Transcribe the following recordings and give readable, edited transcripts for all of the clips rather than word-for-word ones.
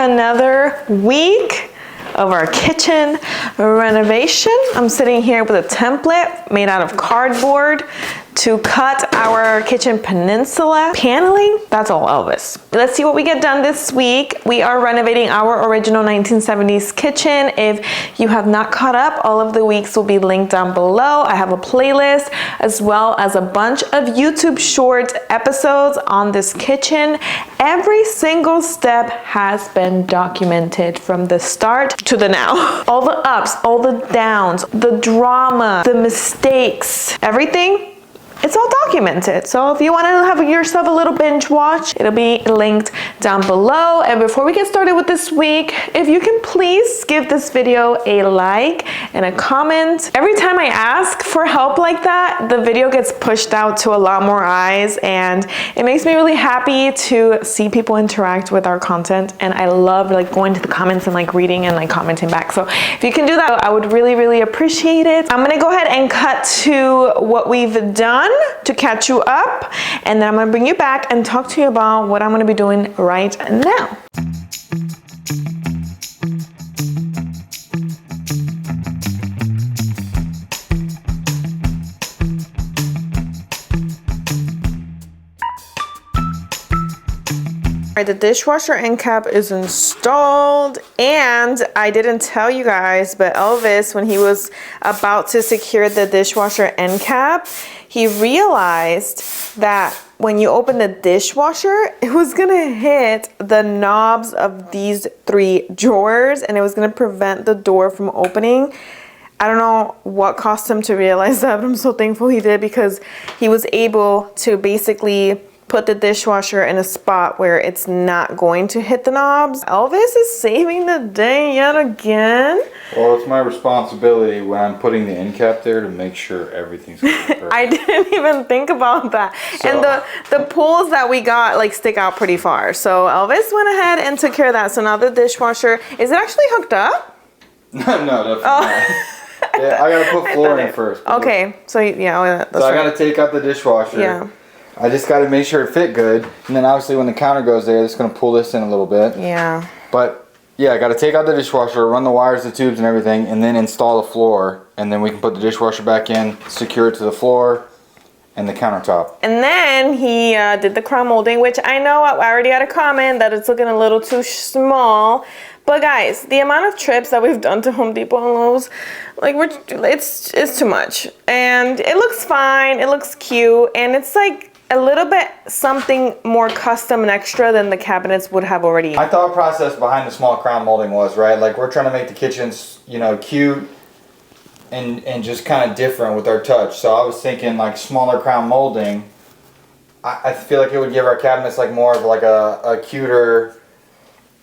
another week of our kitchen renovation. I'm sitting here with a template made out of cardboard to cut our kitchen Peninsula paneling. That's all Elvis. Let's see what we get done this week. We are renovating our original 1970s kitchen. If you have not caught up, all of the weeks will be linked down below. I have a playlist as well as a bunch of YouTube short episodes on this kitchen. Every single step has been documented from the start to the now. All the ups, all the downs, the drama, the mistakes, everything. It's all documented. So if you want to have yourself a little binge watch, it'll be linked down below. And before we get started with this week, if you can please give this video a like and a comment. Every time I ask for help like that, the video gets pushed out to a lot more eyes, and it makes me really happy to see people interact with our content. And I love going to the comments and reading and commenting back. So if you can do that, I would really, really appreciate it. I'm gonna go ahead and cut to what we've done to catch you up, and then I'm gonna bring you back and talk to you about what I'm gonna be doing right now. The dishwasher end cap is installed, and I didn't tell you guys, but Elvis, when he was about to secure the dishwasher end cap, he realized that when you open the dishwasher, it was gonna hit the knobs of these 3 drawers, and it was gonna prevent the door from opening. I don't know what caused him to realize that, but I'm so thankful he did, because he was able to basically put the dishwasher in a spot where it's not going to hit the knobs. Elvis is saving the day yet again. Well, it's my responsibility when I'm putting the end cap there to make sure everyth's perfect. I didn't even think about that. So, and the pulls that we got stick out pretty far. So Elvis went ahead and took care of that. So now the dishwasher, is it actually hooked up? No, definitely not. Yeah, I gotta put flooring first. Okay, so yeah, that's so I gotta take out the dishwasher. Yeah. I just got to make sure it fit good, and then obviously when the counter goes there, it's going to pull this in a little bit. Yeah. But yeah, I got to take out the dishwasher, run the wires, the tubes, and everything, and then install the floor, and then we can put the dishwasher back in, secure it to the floor and the countertop. And then he did the crown molding, which I know I already got a comment that it's looking a little too small. But guys, the amount of trips that we've done to Home Depot and Lowe's, it's too much. And it looks fine, it looks cute, and it's a little bit something more custom and extra than the cabinets would have already. My thought process behind the small crown molding was, right, we're trying to make the kitchens, cute and just kind of different with our touch. So I was thinking smaller crown molding. I feel like it would give our cabinets more of a cuter,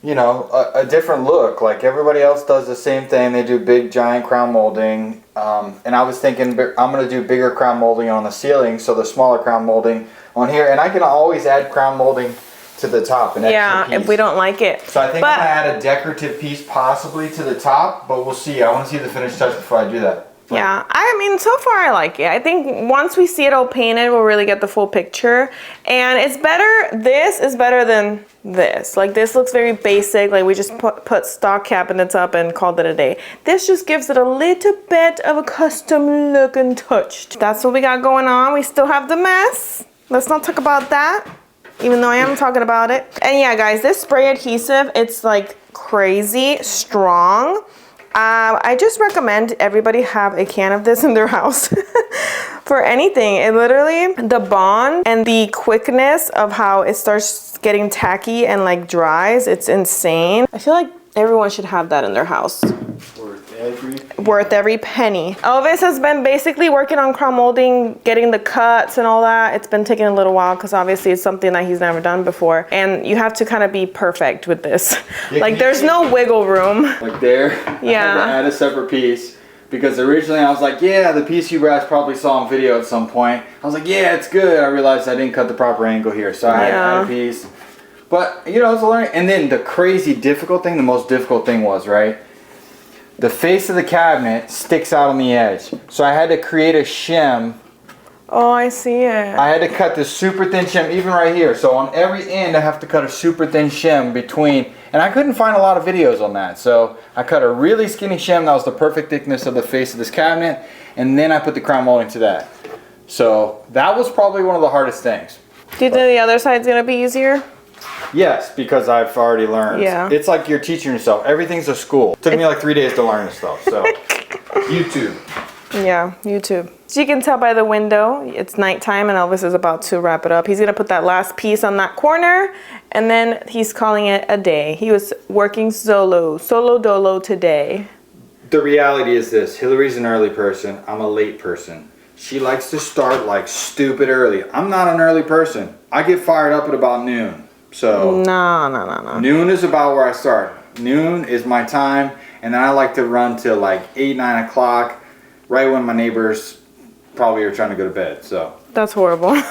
a different look. Everybody else does the same thing. They do big giant crown molding. And I was thinking I'm going to do bigger crown molding on the ceiling, so the smaller crown molding on here. And I can always add crown molding to the top. Yeah, if we don't like it. So I think I'm going to add a decorative piece possibly to the top, but we'll see. I want to see the finished touch before I do that. Yeah, I mean, so far I like it. I think once we see it all painted, we'll really get the full picture. And it's better, this is better than this. This looks very basic. We just put stock cabinets up and called it a day. This just gives it a little bit of a custom look and touch. That's what we got going on. We still have the mess. Let's not talk about that, even though I am talking about it. And yeah, guys, this spray adhesive, it's crazy strong. I just recommend everybody have a can of this in their house for anything. It literally, the bond and the quickness of how it starts getting tacky and dries, it's insane. I feel like everyone should have that in their house. Worth every penny. Elvis has been basically working on crown molding, getting the cuts and all that. It's been taking a little while because obviously it's something that he's never done before, and you have to kind of be perfect with this. There's no wiggle room. There, yeah. I had to add a separate piece because originally I was yeah, the piece you guys probably saw on video at some point. I was yeah, it's good. I realized I didn't cut the proper angle here, so I had to add a piece. But it's a learning. And then the crazy difficult thing, the most difficult thing was, right, the face of the cabinet sticks out on the edge. So I had to create a shim Oh, I see it. I had to cut this super thin shim, even right here. So on every end, I have to cut a super thin shim between, and I couldn't find a lot of videos on that. So I cut a really skinny shim that was the perfect thickness of the face of this cabinet, and then I put the crown molding to that. So that was probably one of the hardest things. Do you think the other side's gonna be easier? Yes, because I've already learned. Yeah. It's like you're teaching yourself. Everything's a school. It took me like 3 days to learn this stuff, so. YouTube. Yeah, YouTube. So you can tell by the window, it's nighttime and Elvis is about to wrap it up. He's gonna put that last piece on that corner and then he's calling it a day. He was working solo dolo today. The reality is this, Hillary's an early person, I'm a late person. She likes to start like stupid early. I'm not an early person. I get fired up at about noon. So No. noon is about where I start. Noon is my time, and then I like to run till like 8, 9 o'clock, right when my neighbors probably are trying to go to bed. So that's horrible. That's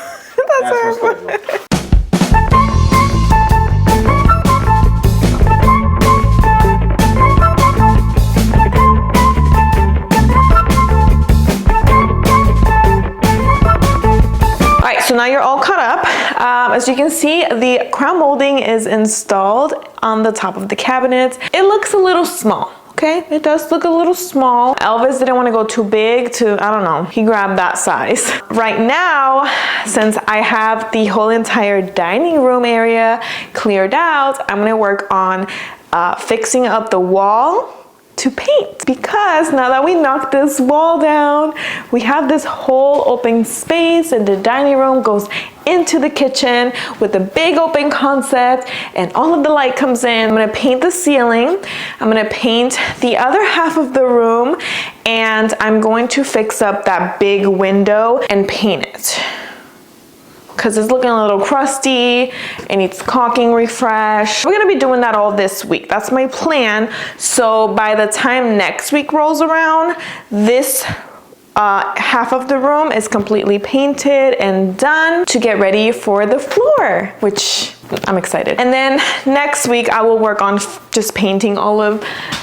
my horrible. schedule. So now you're all caught up. As you can see, the crown molding is installed on the top of the cabinets. It looks a little small, okay? It does look a little small. Elvis didn't want to go too big to, I don't know, he grabbed that size. Right now, since I have the whole entire dining room area cleared out, I'm gonna work on fixing up the wall to paint, because now that we knocked this wall down, we have this whole open space and the dining room goes into the kitchen with a big open concept and all of the light comes in. I'm gonna paint the ceiling, I'm gonna paint the other half of the room, and I'm going to fix up that big window and paint it, because it's looking a little crusty and it's caulking refresh. We're gonna be doing that all this week. That's my plan. So by the time next week rolls around, this half of the room is completely painted and done to get ready for the floor, which I'm excited. And then next week I will work on just painting all of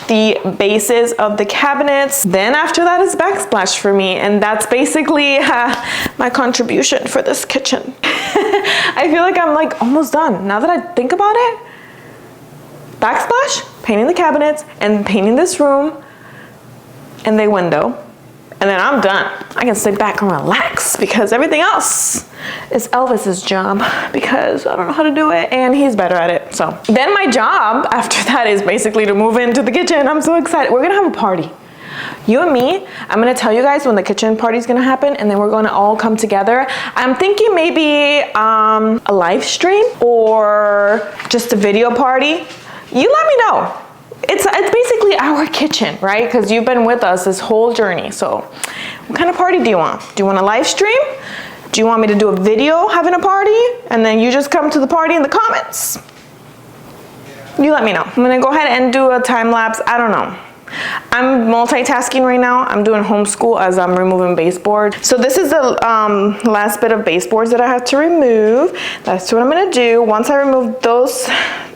the bases of the cabinets. Then after that is backsplash for me, and that's basically my contribution for this kitchen. I feel like I'm like almost done. Now that I think about it, backsplash, painting the cabinets, and painting this room and the window. And then I'm done. I can sit back and relax, because everything else is Elvis's job, because I don't know how to do it and he's better at it. So then my job after that is basically to move into the kitchen. I'm so excited. We're gonna have a party. You and me, I'm gonna tell you guys when the kitchen party is gonna happen, and then we're gonna all come together. I'm thinking maybe a live stream or just a video party. You let me know. It's basically our kitchen, right? Because you've been with us this whole journey. So what kind of party do you want? Do you want a live stream? Do you want me to do a video having a party? And then you just come to the party in the comments? You let me know. I'm gonna go ahead and do a time lapse. I don't know. I'm multitasking right now. I'm doing homeschool as I'm removing baseboard. So this is the last bit of baseboards that I have to remove. That's what I'm gonna do. Once I remove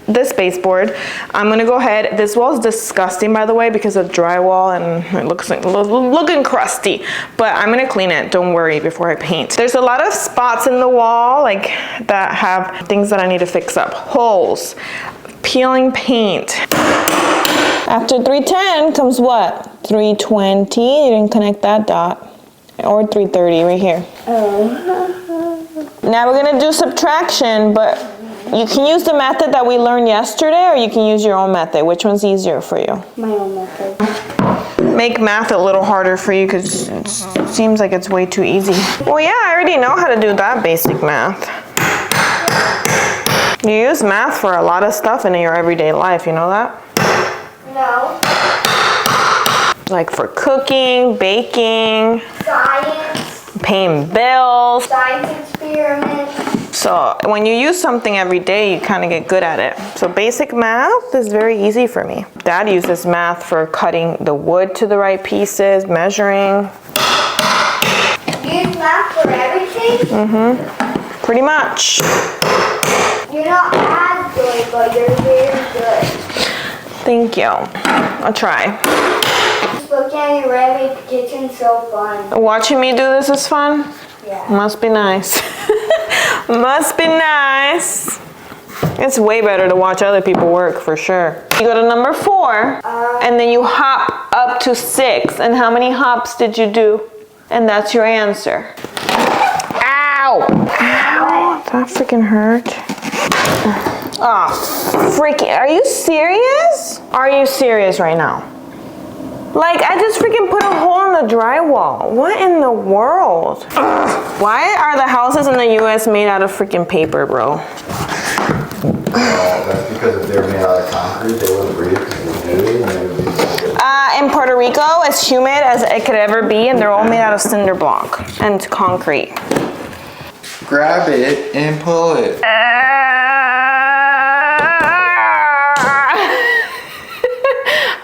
this baseboard, I'm gonna go ahead. This wall is disgusting, by the way, because of drywall and it looks like looking crusty, but I'm gonna clean it, don't worry, before I paint. There's a lot of spots in the wall like that have things that I need to fix up. Holes, peeling paint. After 310 comes what? 320, you didn't connect that dot. Or 330 right here. Now we're gonna do subtraction, but you can use the method that we learned yesterday, or you can use your own method. Which one's easier for you? My own method. Make math a little harder for you, because it seems like it's way too easy. Well, yeah, I already know how to do that basic math. You use math for a lot of stuff in your everyday life, you know that? No. Like for cooking, baking, Science. paying bills. Science experiments. So when you use something every day, you kind of get good at it. So basic math is very easy for me. Dad uses math for cutting the wood to the right pieces, measuring. You use math for everything? Mm-hmm. Pretty much. You're not as good, but you're very good. Thank you. I'll try. Just looking at your Renovating kitchen so fun. Watching me do this is fun? Yeah. Must be nice. Must be nice. It's way better to watch other people work for sure. You go to number 4 and then you hop up to 6. And how many hops did you do? And that's your answer. Ow! Ow! That freaking hurt. Oh, freaking, are you serious? Are you serious right now? Like, I just freaking put a hole in the drywall. What in the world? Ugh. Why are the houses in the US made out of freaking paper, bro? That's because if they were made out of concrete, they wouldn't breathe because it's dirty and they would be so good. In Puerto Rico, as humid as it could ever be, and they're all made out of cinder block and concrete. Grab it and pull it.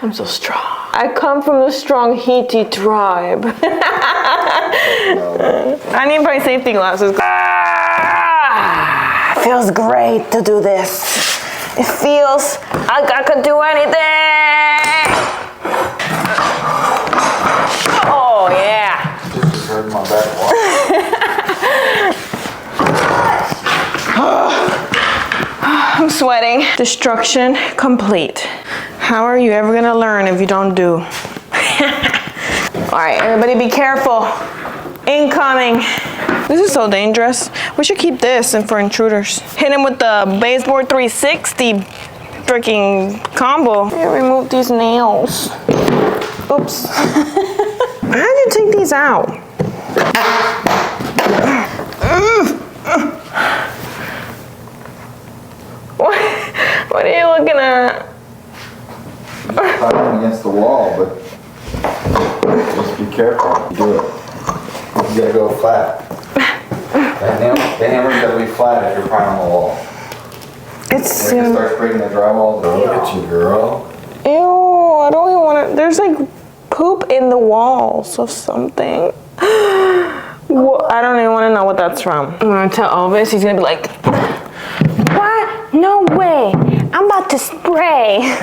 I'm so strong. I come from the strong Haiti tribe. I need my safety glasses. Feels great to do this. It feels like I could do anything. Oh yeah. Just hurt my back. I'm sweating. Destruction complete. How are you ever gonna learn if you don't do? All right, everybody be careful. Incoming. This is so dangerous. We should keep this and for intruders. Hit him with the baseboard 360 freaking combo. Hey, remove these nails. Oops. How did you take these out? What are you looking at? Fighting against the wall, but just be careful. Do it. You gotta go flat. The hammer's gotta be flat if you're prying on the wall. It's If it starts breaking the drywall, look at you, girl. Ew, I don't even want to. There's like poop in the walls of something. I don't even want to know what that's from. I'm gonna tell Elvis. He's gonna be like, "What? No way! I'm about to spray."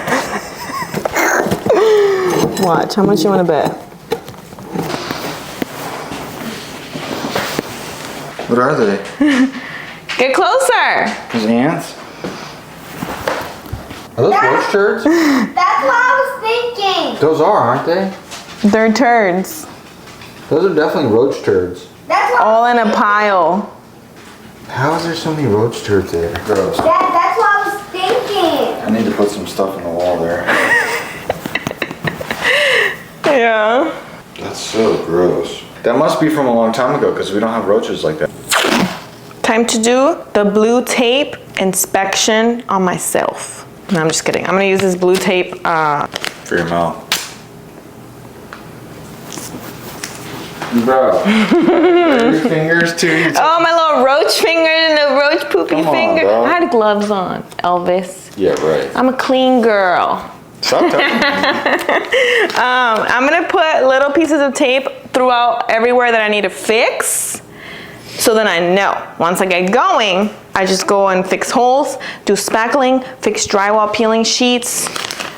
Watch. How much you want to bet? What are they? Get closer. Those ants? Are those roach turds? That's what I was thinking. Those are, aren't they? They're turds. Those are definitely roach turds. That's what All in a pile. How is there so many roach turds there? Gross. that's what I was thinking. I need to put some stuff in the wall there. Yeah. That's so gross. That must be from a long time ago because we don't have roaches like that. Time to do the blue tape inspection on myself. No, I'm just kidding. I'm gonna use this blue tape. For your mouth. Bro. Your fingers too. Oh, my little roach finger and the roach poopy Come on, finger. bro. I had gloves on, Elvis. Yeah, right. I'm a clean girl. Stop touching me. I'm gonna put little pieces of tape throughout everywhere that I need to fix. So then I know, once I get going, I just go and fix holes, do spackling, fix drywall peeling sheets,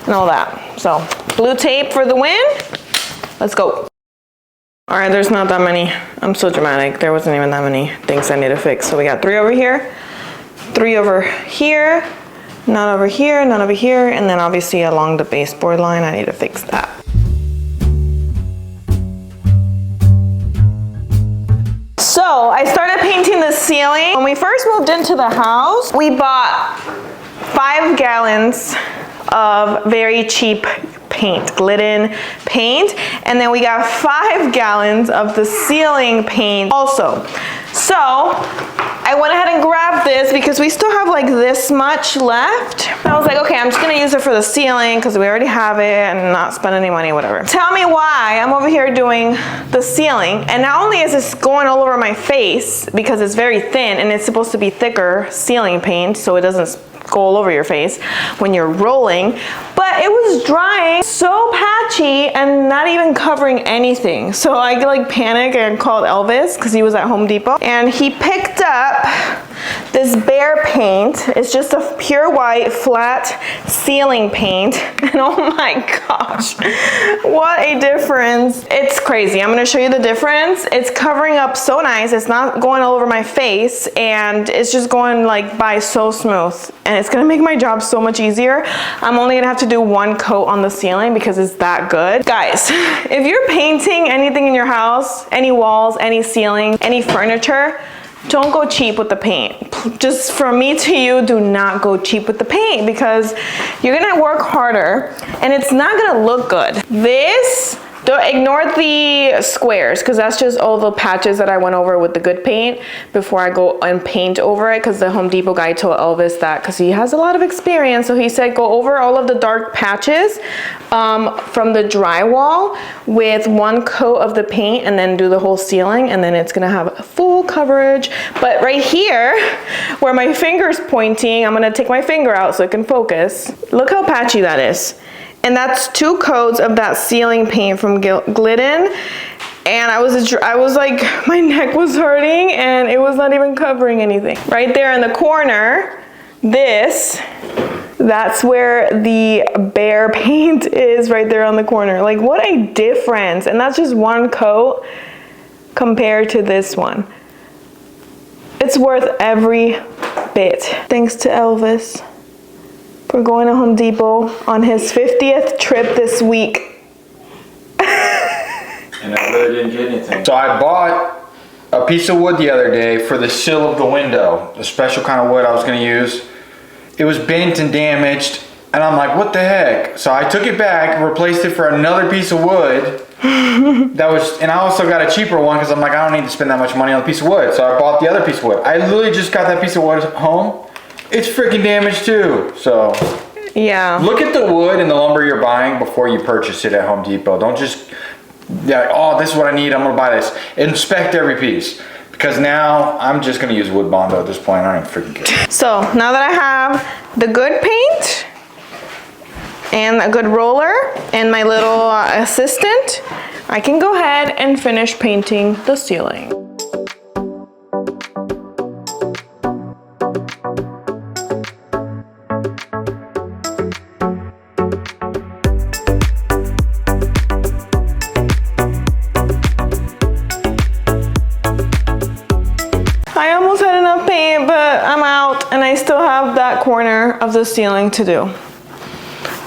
and all that. So, blue tape for the win. Let's go. All right, there's not that many. I'm so dramatic. There wasn't even that many things I need to fix. So we got 3 over here, 3 over here, none over here, none over here, and then obviously along the baseboard line, I need to fix that. So I started painting the ceiling. When we first moved into the house, we bought 5 gallons of very cheap paint, Glidden paint, and then we got 5 gallons of the ceiling paint also. So I went ahead and grabbed this because we still have like this much left. I was like, okay, I'm just gonna use it for the ceiling because we already have it and not spend any money, whatever. Tell me why I'm over here doing the ceiling, and not only is this going all over my face because it's very thin and it's supposed to be thicker ceiling paint so it doesn't go all over your face when you're rolling, but it was drying so patchy and not even covering anything. So I like panicked and called Elvis because he was at Home Depot, and he picked up This Behr paint is just a pure white flat ceiling paint. And oh my gosh, what a difference. It's crazy. I'm gonna show you the difference. It's covering up so nice. It's not going all over my face and it's just going like by so smooth. And it's gonna make my job so much easier. I'm only gonna have to do one coat on the ceiling because it's that good. Guys, if you're painting anything in your house, any walls, any ceiling, any furniture, don't go cheap with the paint. Just from me to you, do not go cheap with the paint because you're gonna work harder and it's not gonna look good. This, don't ignore the squares because that's just all the patches that I went over with the good paint before I go and paint over it, because the Home Depot guy told Elvis that because he has a lot of experience. So he said go over all of the dark patches from the drywall with one coat of the paint and then do the whole ceiling, and then it's gonna have full coverage. But right here where my finger's pointing, I'm gonna take my finger out so it can focus. Look how patchy that is. And that's 2 coats of that ceiling paint from Glidden. And I was like, my neck was hurting and it was not even covering anything. Right there in the corner, that's where the Behr paint is, right there on the corner. Like, what a difference. And that's just 1 coat compared to this one. It's worth every bit. Thanks to Elvis for going to Home Depot on his 50th trip this week. And I really didn't get anything. So I bought a piece of wood the other day for the sill of the window, the special kind of wood I was gonna use. It was bent and damaged, and I'm like, what the heck? So I took it back, replaced it for another piece of wood. And I also got a cheaper one because I'm like, I don't need to spend that much money on a piece of wood. So I bought the other piece of wood. I literally just got that piece of wood home. It's freaking damaged too. So yeah, look at the wood and the lumber you're buying before you purchase it at Home Depot. Don't just, oh, this is what I need, I'm gonna buy this. Inspect every piece. Because now I'm just gonna use wood Bondo at this point. I don't even freaking care. So now that I have the good paint and a good roller and my little assistant, I can go ahead and finish painting the ceiling. I almost had enough paint, but I'm out and I still have that corner of the ceiling to do.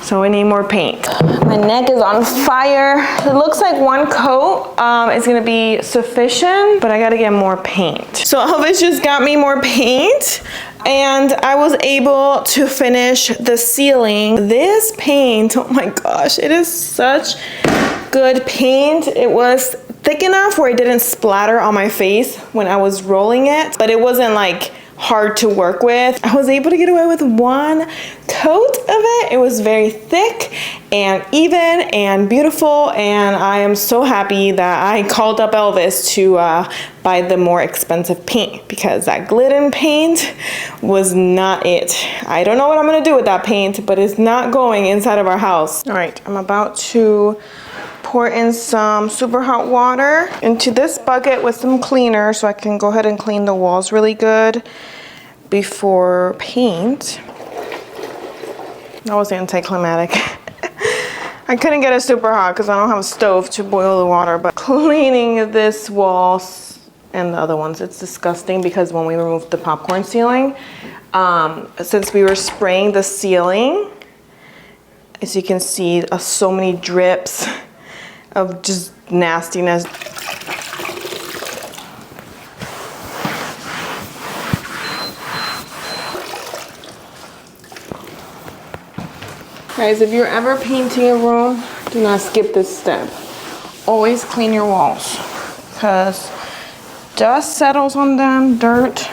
So we need more paint. My neck is on fire. It looks like 1 coat is gonna be sufficient, but I gotta get more paint. So Elvis just got me more paint and I was able to finish the ceiling. This paint, oh my gosh, it is such good paint. It was thick enough where it didn't splatter on my face when I was rolling it, but it wasn't like hard to work with. I was able to get away with 1 coat of it. It was very thick and even and beautiful, and I am so happy that I called up Elvis to buy the more expensive paint because that Glidden paint was not it. I don't know what I'm gonna do with that paint, but it's not going inside of our house. All right, I'm about to pour in some super hot water into this bucket with some cleaner so I can go ahead and clean the walls really good before paint. That was anticlimactic. I couldn't get it super hot because I don't have a stove to boil the water, but cleaning this wall and the other ones, it's disgusting because when we removed the popcorn ceiling, since we were spraying the ceiling, as you can see, so many drips of just nastiness. Guys, if you're ever painting a room, do not skip this step. Always clean your walls because dust settles on them, dirt,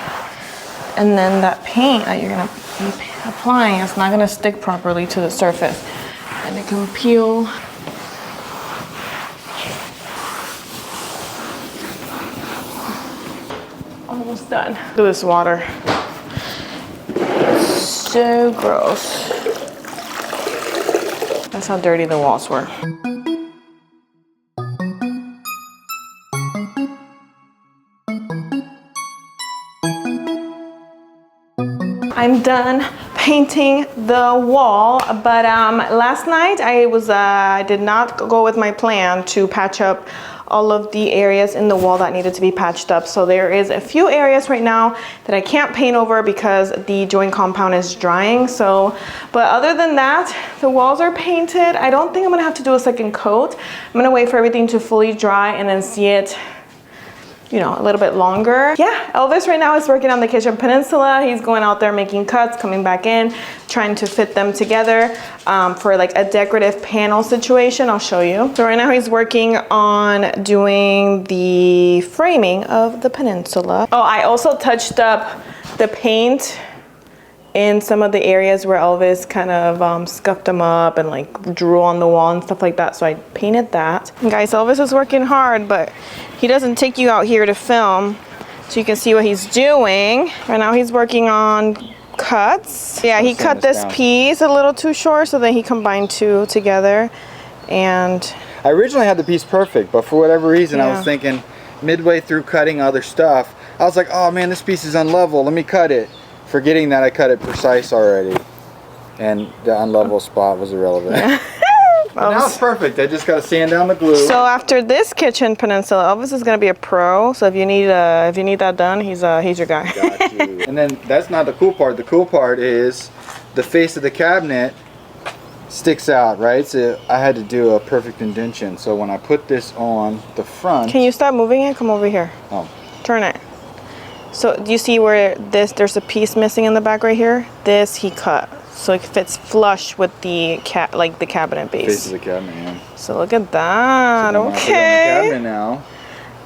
and then that paint that you're gonna be applying is not gonna stick properly to the surface and it can peel. Almost done. Look at this water. It's so gross. That's how dirty the walls were. done painting the wall, but last night I did not go with my plan to patch up all of the areas in the wall that needed to be patched up. So there is a few areas right now that I can't paint over because the joint compound is drying. So, but other than that, the walls are painted. I don't think I'm gonna have to do a second coat. I'm gonna wait for everything to fully dry and then see it, you know, a little bit longer. Yeah, Elvis right now is working on the kitchen peninsula. He's going out there making cuts, coming back in, trying to fit them together for like a decorative panel situation. I'll show you. So right now he's working on doing the framing of the peninsula. Oh, I also touched up the paint in some of the areas where Elvis kind of scuffed them up and like drew on the wall and stuff like that. So I painted that. And guys, Elvis is working hard, but he doesn't take you out here to film so you can see what he's doing. Right now he's working on cuts. Yeah, he cut this piece a little too short, so then he combined two together. And I originally had the piece perfect, but for whatever reason, I was thinking midway through cutting other stuff, I was like, oh man, this piece is unlevel, let me cut it. Forgetting that I cut it precise already, and the unlevel spot was irrelevant. Now it's perfect. I just got to sand down the glue. So after this kitchen peninsula, Elvis is gonna be a pro. So if you need that done, he's your guy. Got you. And then that's not the cool part. The cool part is the face of the cabinet sticks out, right? So I had to do a perfect indentation. So when I put this on the front, can you stop moving it? Come over here. Oh. Turn it. So do you see where there's a piece missing in the back right here? This he cut, so it fits flush with the cabinet base. Face of the cabinet, yeah. So look at that. So okay. The cabinet now.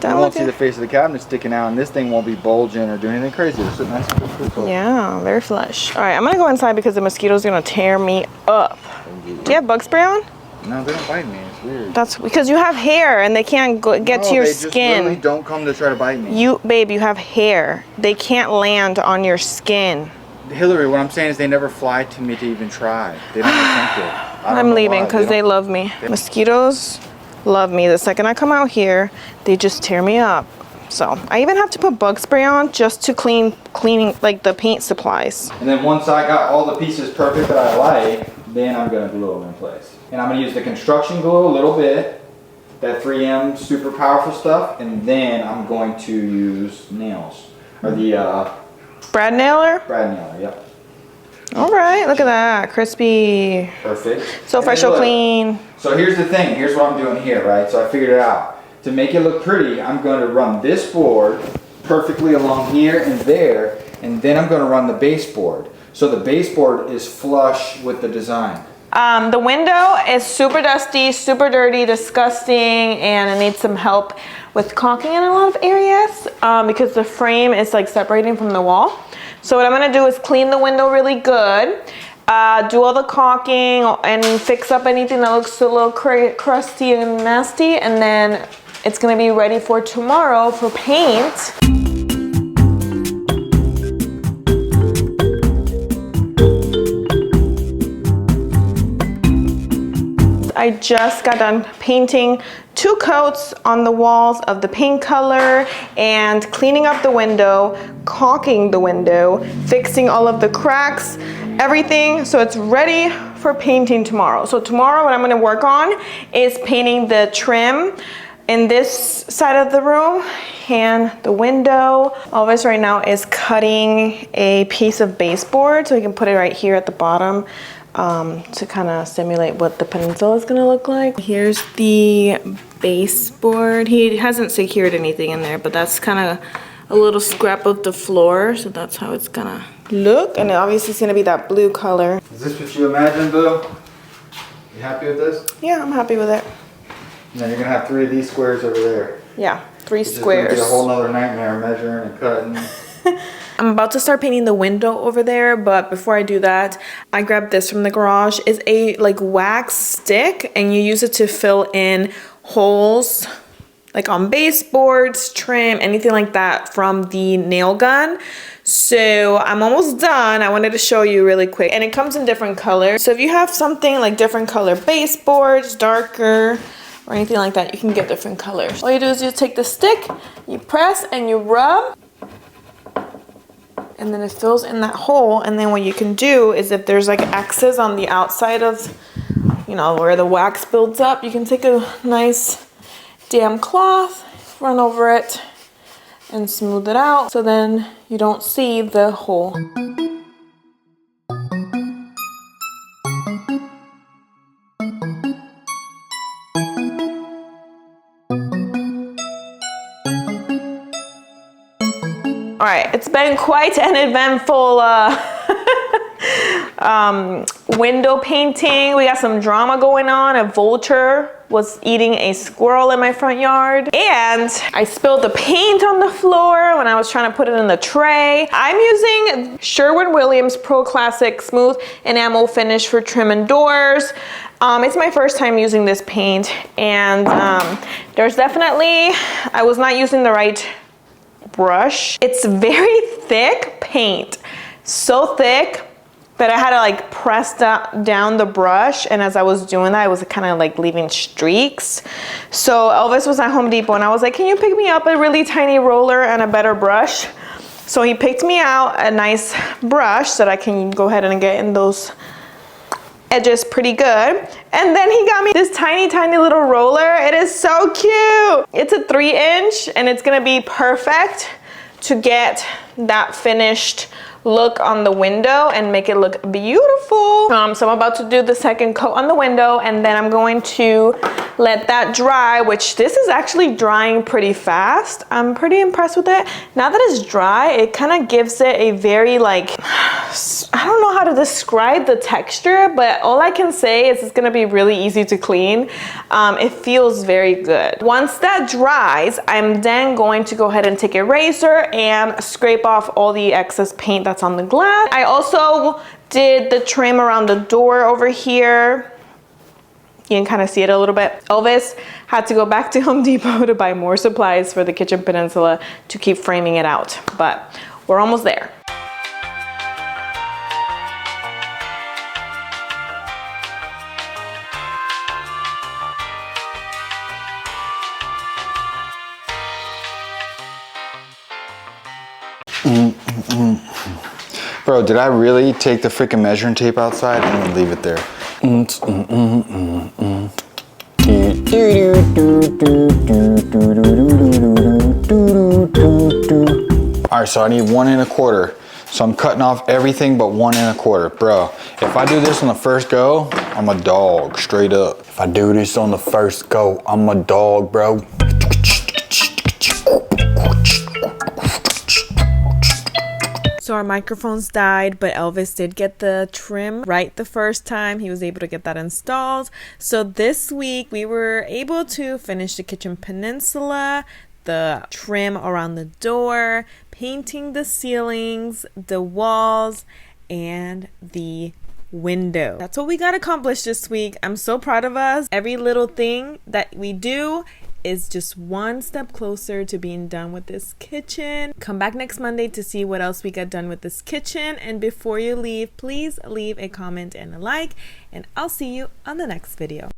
You won't see the face of the cabinet sticking out, and this thing won't be bulging or doing anything crazy. It's nice and cool. Yeah, very flush. All right, I'm gonna go inside because the mosquitoes are gonna tear me up. Do you have bug spray on? No, they don't bite me. It's weird. That's because you have hair and they can't get to your they skin. Just literally don't come to try to bite me. Babe, you have hair. They can't land on your skin. Hillary, what I'm saying is they never fly to me to even try. They don't attempt it. I'm leaving because they love me. Mosquitoes love me. The second I come out here, they just tear me up. So I even have to put bug spray on just to cleaning like the paint supplies. And then once I got all the pieces perfect that I like, then I'm gonna glue them in place. And I'm gonna use the construction glue a little bit, that 3M super powerful stuff, and then I'm going to use nails, or the Brad nailer? Brad nailer, yep. All right, look at that, crispy. Perfect. So fresh, so clean. So here's the thing, here's what I'm doing here, right? So I figured it out. To make it look pretty, I'm going to run this board perfectly along here and there, and then I'm going to run the baseboard. So the baseboard is flush with the design. The window is super dusty, super dirty, disgusting, and it needs some help with caulking in a lot of areas because the frame is like separating from the wall. So what I'm gonna do is clean the window really good, do all the caulking and fix up anything that looks a little crusty and nasty, and then it's gonna be ready for tomorrow for paint. I just got done painting 2 coats on the walls of the paint color and cleaning up the window, caulking the window, fixing all of the cracks, everything, so it's ready for painting tomorrow. So tomorrow what I'm gonna work on is painting the trim in this side of the room and the window. Elvis right now is cutting a piece of baseboard so he can put it right here at the bottom to kind of simulate what the peninsula is gonna look like. Here's the baseboard. He hasn't secured anything in there, but that's kind of a little scrap of the floor, so that's how it's gonna look. And obviously it's gonna be that blue color. Is this what you imagined, Boo? You happy with this? Yeah, I'm happy with it. And then you're gonna have 3 of these squares over there. Yeah, 3 It's squares. It's gonna be a whole nother nightmare measuring and cutting. I'm about to start painting the window over there, but before I do that, I grabbed this from the garage. It's a like wax stick, and you use it to fill in holes like on baseboards, trim, anything like that from the nail gun. So I'm almost done. I wanted to show you really quick, and it comes in different colors. So if you have something like different color baseboards, darker, or anything like that, you can get different colors. All you do is you take the stick, you press and you rub, and then it fills in that hole. And then what you can do is if there's like excess on the outside of, you know, where the wax builds up, you can take a nice damp cloth, run over it, and smooth it out so then you don't see the hole. All right, it's been quite an eventful window painting. We got some drama going on. A vulture was eating a squirrel in my front yard. And I spilled the paint on the floor when I was trying to put it in the tray. I'm using Sherwin-Williams Pro Classic Smooth Enamel Finish for trim and doors. It's my first time using this paint, and there's definitely, I was not using the right brush. It's very thick paint, so thick that I had to like press down the brush, and as I was doing that, I was kind of like leaving streaks. So Elvis was at Home Depot and I was like, can you pick me up a really tiny roller and a better brush? So he picked me out a nice brush that I can go ahead and get in those edges pretty good. And then he got me this tiny little roller. It is so cute. It's a 3-inch and it's gonna be perfect to get that finished look on the window and make it look beautiful. So I'm about to do the second coat on the window, and then I'm going to let that dry, which this is actually drying pretty fast. I'm pretty impressed with it. Now that it's dry, it kind of gives it a very like, I don't know how to describe the texture, but all I can say is it's gonna be really easy to clean. It feels very good. Once that dries, I'm then going to go ahead and take a razor and scrape off all the excess paint that's on the glass. I also did the trim around the door over here. You can kind of see it a little bit. Elvis had to go back to Home Depot to buy more supplies for the kitchen peninsula to keep framing it out, but we're almost there. Bro, did I really take the freaking measuring tape outside and leave it there? All right, so I need 1 1/4. So I'm cutting off everything but 1 1/4. Bro, if I do this on the first go, I'm a dog, straight up. If I do this on the first go, I'm a dog, bro. So our microphones died, but Elvis did get the trim right the first time. He was able to get that installed. So this week we were able to finish the kitchen peninsula, the trim around the door, painting the ceilings, the walls, and the window. That's what we got accomplished this week. I'm so proud of us. Every little thing that we do is just one step closer to being done with this kitchen. Come back next Monday to see what else we got done with this kitchen. And before you leave, please leave a comment and a like, and I'll see you on the next video.